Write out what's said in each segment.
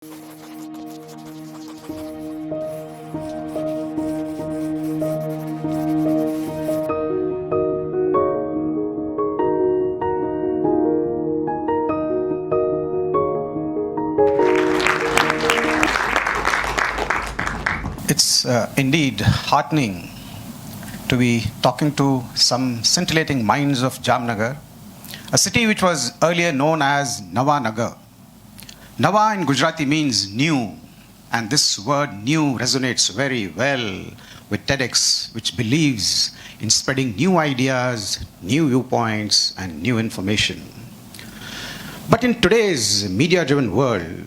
It's indeed heartening to be talking to some scintillating minds of Jamnagar, a city which was earlier known as Nawa Nagar. Nawa in Gujarati means new, and this word new resonates very well with TEDx, which believes in spreading new ideas, new viewpoints, and new information. But in today's media-driven world,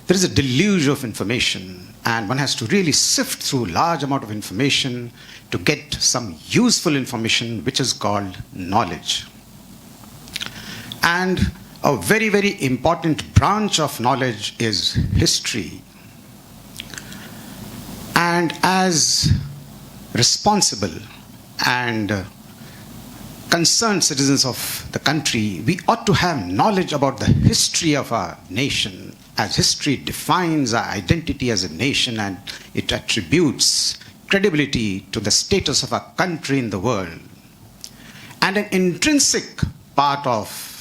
there is a deluge of information, and one has to really sift through large amount of information to get some useful information, which is called knowledge. And a very, very important branch of knowledge is history. And as responsible and concerned citizens of the country, we ought to have knowledge about the history of our nation, as history defines our identity as a nation and it attributes credibility to the status of our country in the world. And an intrinsic part of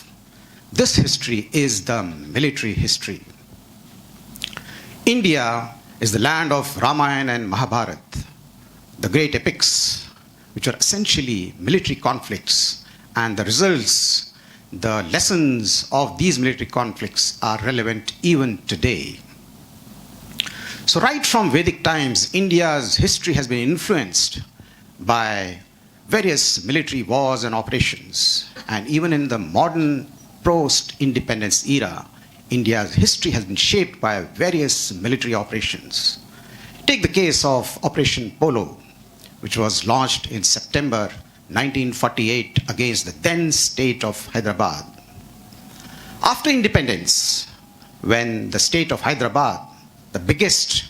this history is the military history. India is the land of Ramayana and Mahabharata, the great epics, which are essentially military conflicts, and the results, the lessons of these military conflicts are relevant even today. So right from Vedic times, India's history has been influenced by various military wars and operations. And even in the modern post-independence era, India's history has been shaped by various military operations. Take the case of Operation Polo, which was launched in September 1948 against the then state of Hyderabad. After independence, when the state of Hyderabad, the biggest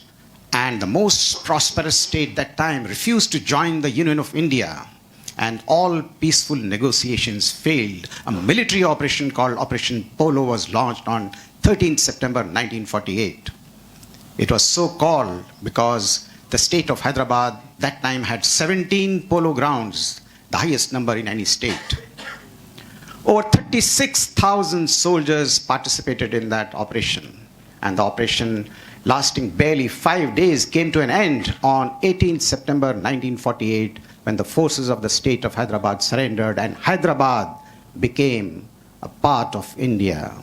and the most prosperous state that time, refused to join the Union of India, and all peaceful negotiations failed, a military operation called Operation Polo was launched on 13th September 1948. It was so called because the state of Hyderabad that time had 17 polo grounds, the highest number in any state. Over 36,000 soldiers participated in that operation, and the operation, lasting barely 5 days, came to an end on 18th September 1948 when the forces of the state of Hyderabad surrendered and Hyderabad became a part of India.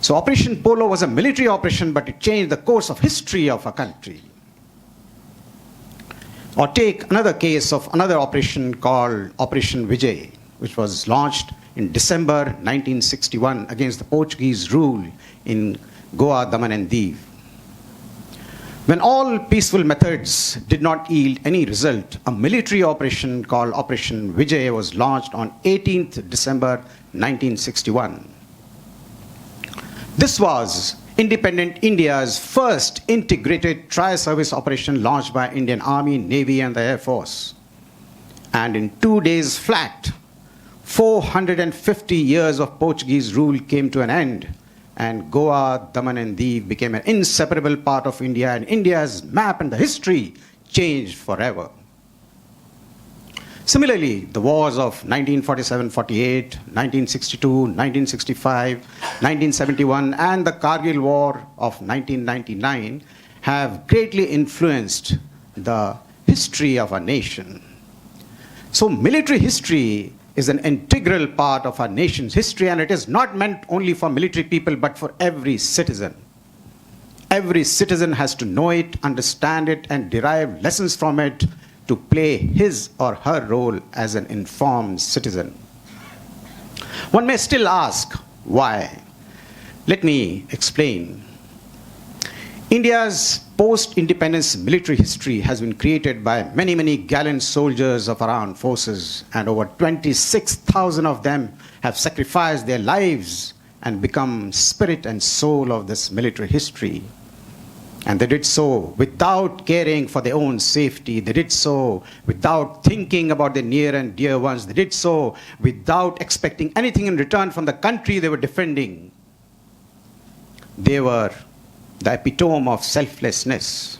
So Operation Polo was a military operation, but it changed the course of history of a country. Or take another case of another operation called Operation Vijay, which was launched in December 1961 against the Portuguese rule in Goa, Daman and Diu. When all peaceful methods did not yield any result, a military operation called Operation Vijay was launched on 18th December 1961. This was independent India's first integrated tri-service operation launched by Indian Army, Navy and the Air Force. And in 2 days flat, 450 years of Portuguese rule came to an end, and Goa, Daman and Diu became an inseparable part of India, and India's map and the history changed forever. Similarly, the wars of 1947-48, 1962, 1965, 1971, and the Kargil War of 1999 have greatly influenced the history of our nation. So military history is an integral part of our nation's history, and it is not meant only for military people, but for every citizen. Every citizen has to know it, understand it, and derive lessons from it to play his or her role as an informed citizen. One may still ask, why? Let me explain. India's post-independence military history has been created by many, many gallant soldiers of our armed forces, and over 26,000 of them have sacrificed their lives and become spirit and soul of this military history. And they did so without caring for their own safety. They did so without thinking about their near and dear ones. They did so without expecting anything in return from the country they were defending. They were the epitome of selflessness.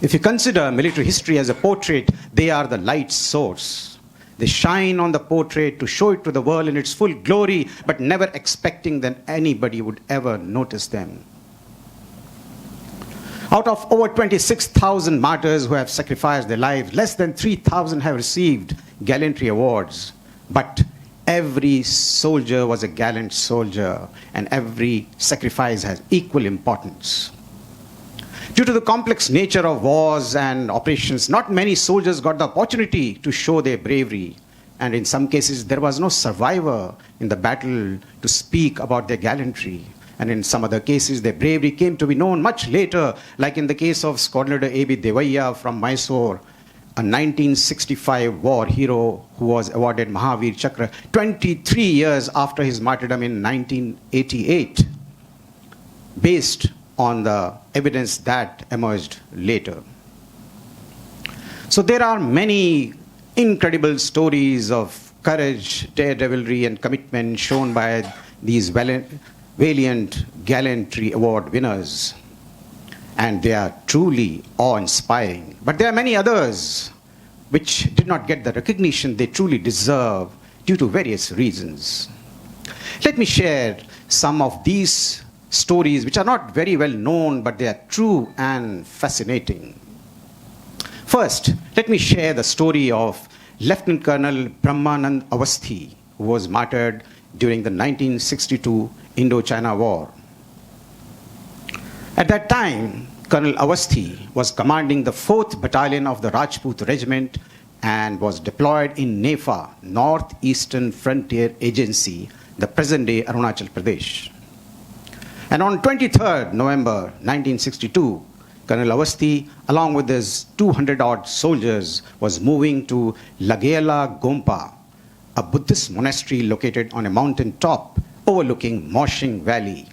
If you consider military history as a portrait, they are the light source. They shine on the portrait to show it to the world in its full glory, but never expecting that anybody would ever notice them. Out of over 26,000 martyrs who have sacrificed their lives, less than 3,000 have received gallantry awards. But every soldier was a gallant soldier, and every sacrifice has equal importance. Due to the complex nature of wars and operations, not many soldiers got the opportunity to show their bravery. And in some cases, there was no survivor in the battle to speak about their gallantry. And in some other cases, their bravery came to be known much later, like in the case of Squadron A.B. Devaiah from Mysore, a 1965 war hero who was awarded Mahavir Chakra 23 years after his martyrdom in 1988, based on the evidence that emerged later. So there are many incredible stories of courage, daredevilry, and commitment shown by these valiant gallantry award winners, and they are truly awe-inspiring. But there are many others which did not get the recognition they truly deserve due to various reasons. Let me share some of these stories which are not very well known, but they are true and fascinating. First, let me share the story of Lieutenant Colonel Awasthi, who was martyred during the 1962 Indo-China War. At that time, Colonel Awasthi was commanding the 4th Battalion of the Rajput Regiment and was deployed in NEFA, Northeastern Frontier Agency, the present-day Arunachal Pradesh. And on 23rd November 1962, Colonel Awasthi, along with his 200-odd soldiers, was moving to Lagela Gompa, a Buddhist monastery located on a mountain top overlooking Moshing Valley.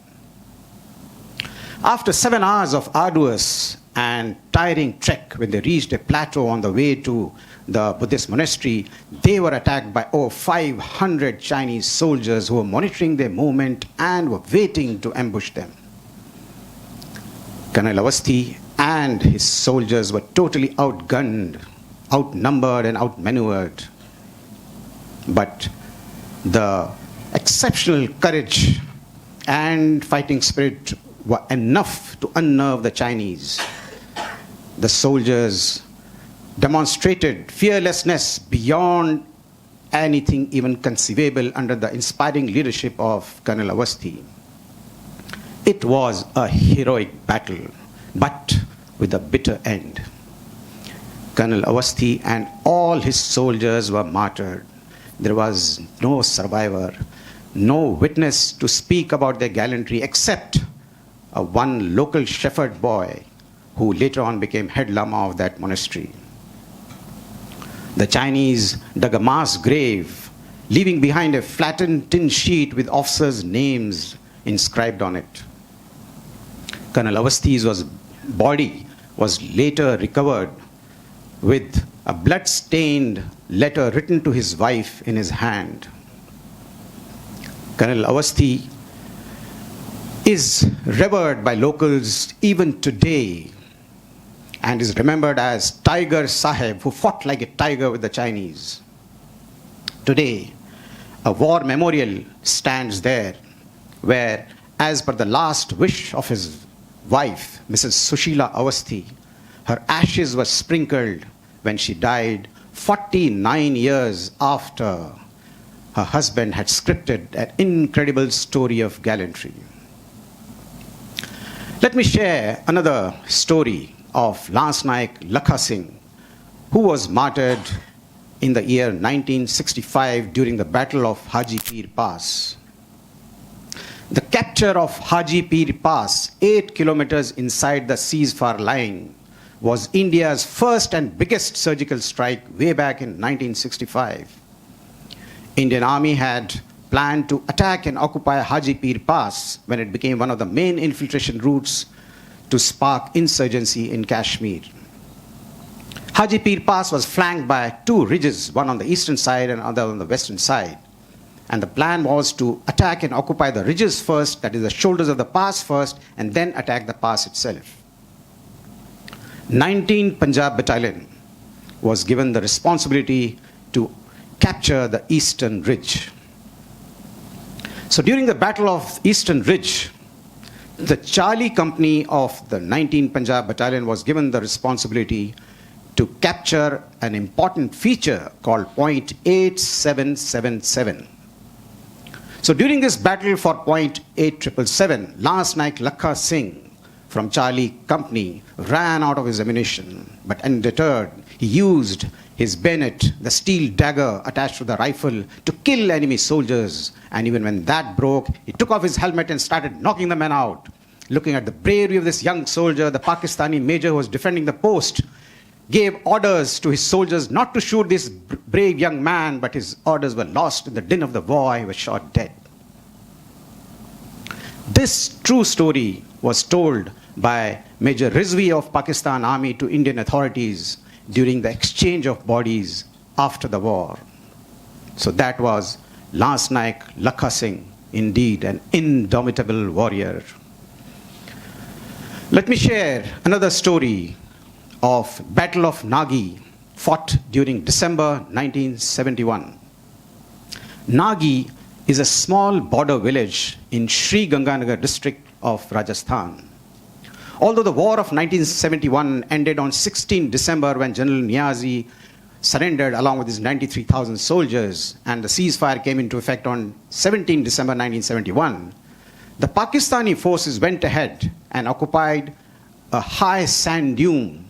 After 7 hours of arduous and tiring trek, when they reached a plateau on the way to the Buddhist monastery, they were attacked by over 500 Chinese soldiers who were monitoring their movement and were waiting to ambush them. Colonel Awasthi and his soldiers were totally outgunned, outnumbered, and outmaneuvered. But the exceptional courage and fighting spirit were enough to unnerve the Chinese. The soldiers demonstrated fearlessness beyond anything even conceivable under the inspiring leadership of Colonel Awasthi. It was a heroic battle, but with a bitter end. Colonel Awasthi and all his soldiers were martyred. There was no survivor, no witness to speak about their gallantry except one local shepherd boy who later on became head lama of that monastery. The Chinese dug a mass grave, leaving behind a flattened tin sheet with officers' names inscribed on it. Colonel Awasthi's body was later recovered with a blood-stained letter written to his wife in his hand. Colonel Awasthi is revered by locals even today and is remembered as Tiger Sahib, who fought like a tiger with the Chinese. Today, a war memorial stands there where, as per the last wish of his wife, Mrs. Sushila Awasthi, her ashes were sprinkled when she died 49 years after her husband had scripted an incredible story of gallantry. Let me share another story of Lance Naik Lakha Singh, who was martyred in the year 1965 during the Battle of Haji Pir Pass. The capture of Haji Pir Pass, 8 kilometers inside the ceasefire line, was India's first and biggest surgical strike way back in 1965. Indian Army had planned to attack and occupy Haji Pir Pass when it became one of the main infiltration routes to spark insurgency in Kashmir. Haji Pir Pass was flanked by 2 ridges, one on the eastern side and other on the western side. And the plan was to attack and occupy the ridges first, that is the shoulders of the pass first, and then attack the pass itself. 19th Punjab Battalion was given the responsibility to capture the eastern ridge. So during the Battle of Eastern Ridge, the Charlie Company of the 19th Punjab Battalion was given the responsibility to capture an important feature called point 8777. So during this battle for point 8777, last night Lakha Singh from Charlie Company ran out of his ammunition, but undeterred, he used his bayonet, the steel dagger attached to the rifle, to kill enemy soldiers. And even when that broke, he took off his helmet and started knocking the men out. Looking at the bravery of this young soldier, the Pakistani major who was defending the post gave orders to his soldiers not to shoot this brave young man, but his orders were lost in the din of the war. He was shot dead. This true story was told by Major Rizvi of Pakistan Army to Indian authorities during the exchange of bodies after the war. So that was Lance Naik Lakha Singh, indeed an indomitable warrior. Let me share another story of Battle of Nagi, fought during December 1971. Nagi is a small border village in Sri Ganganagar district of Rajasthan. Although the war of 1971 ended on 16 December when General Niazi surrendered along with his 93,000 soldiers, and the ceasefire came into effect on 17 December 1971, the Pakistani forces went ahead and occupied a high sand dune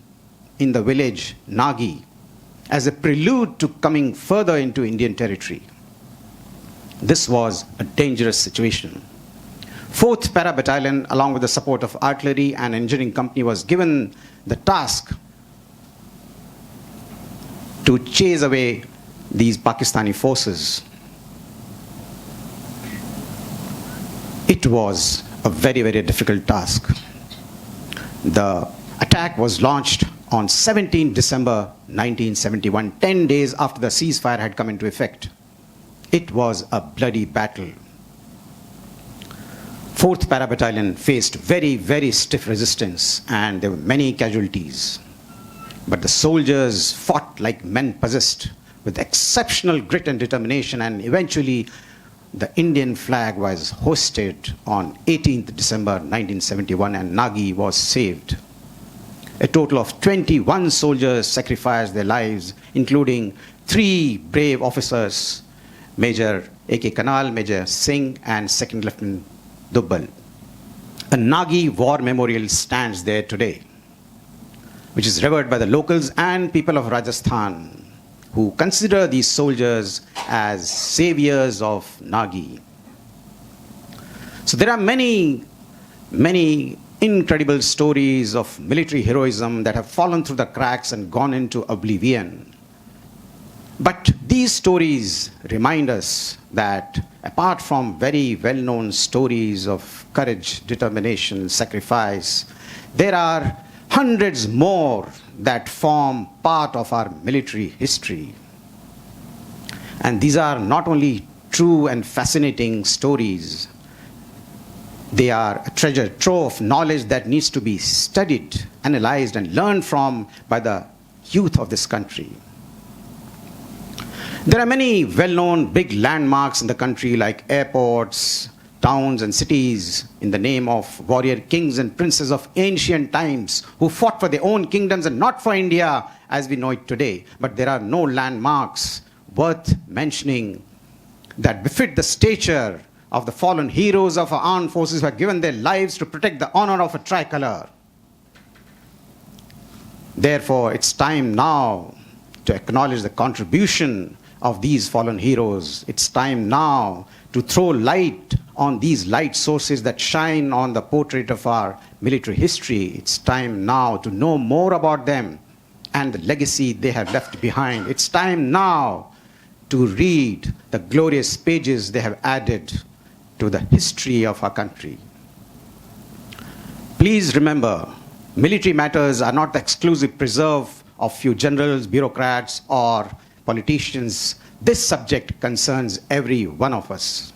in the village Nagi as a prelude to coming further into Indian territory. This was a dangerous situation. 4th Para Battalion, along with the support of artillery and engineering company, was given the task to chase away these Pakistani forces. It was a very, very difficult task. The attack was launched on 17 December 1971, 10 days after the ceasefire had come into effect. It was a bloody battle. 4th Para Battalion faced very, very stiff resistance, and there were many casualties. But the soldiers fought like men possessed with exceptional grit and determination, and eventually the Indian flag was hoisted on 18th December 1971, and Nagi was saved. A total of 21 soldiers sacrificed their lives, including 3 brave officers, Major A.K. Kanal, Major Singh, and Second Lieutenant Dubbal. A Nagi War Memorial stands there today, which is revered by the locals and people of Rajasthan, who consider these soldiers as saviors of Nagi. So there are many, many incredible stories of military heroism that have fallen through the cracks and gone into oblivion. But these stories remind us that apart from very well-known stories of courage, determination, sacrifice, there are hundreds more that form part of our military history. And these are not only true and fascinating stories, they are a treasure trove of knowledge that needs to be studied, analyzed, and learned from by the youth of this country. There are many well-known big landmarks in the country, like airports, towns, and cities in the name of warrior kings and princes of ancient times who fought for their own kingdoms and not for India as we know it today. But there are no landmarks worth mentioning that befit the stature of the fallen heroes of our armed forces who have given their lives to protect the honor of a tricolor. Therefore, it's time now to acknowledge the contribution of these fallen heroes. It's time now to throw light on these light sources that shine on the portrait of our military history. It's time now to know more about them and the legacy they have left behind. It's time now to read the glorious pages they have added to the history of our country. Please remember, military matters are not the exclusive preserve of few generals, bureaucrats, or politicians. This subject concerns every one of us.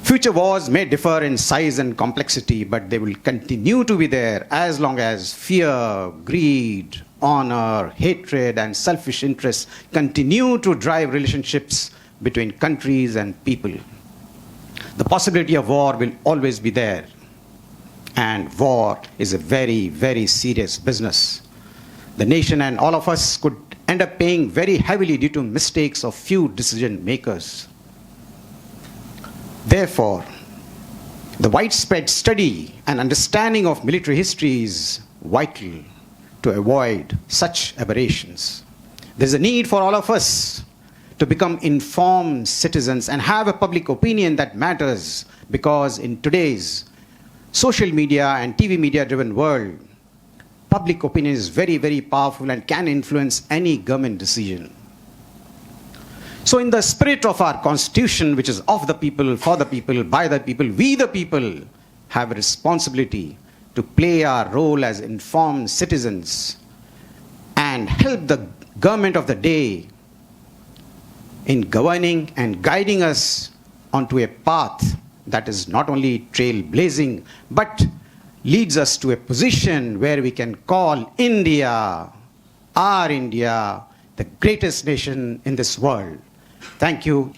Future wars may differ in size and complexity, but they will continue to be there as long as fear, greed, honor, hatred, and selfish interests continue to drive relationships between countries and people. The possibility of war will always be there. And war is a very, very serious business. The nation and all of us could end up paying very heavily due to mistakes of few decision makers. Therefore, the widespread study and understanding of military history is vital to avoid such aberrations. There is a need for all of us to become informed citizens and have a public opinion that matters, because in today's social media and TV media-driven world, public opinion is very, very powerful and can influence any government decision. So in the spirit of our constitution, which is of the people, for the people, by the people, we the people have a responsibility to play our role as informed citizens and help the government of the day in governing and guiding us onto a path that is not only trailblazing, but leads us to a position where we can call India, our India, the greatest nation in this world. Thank you.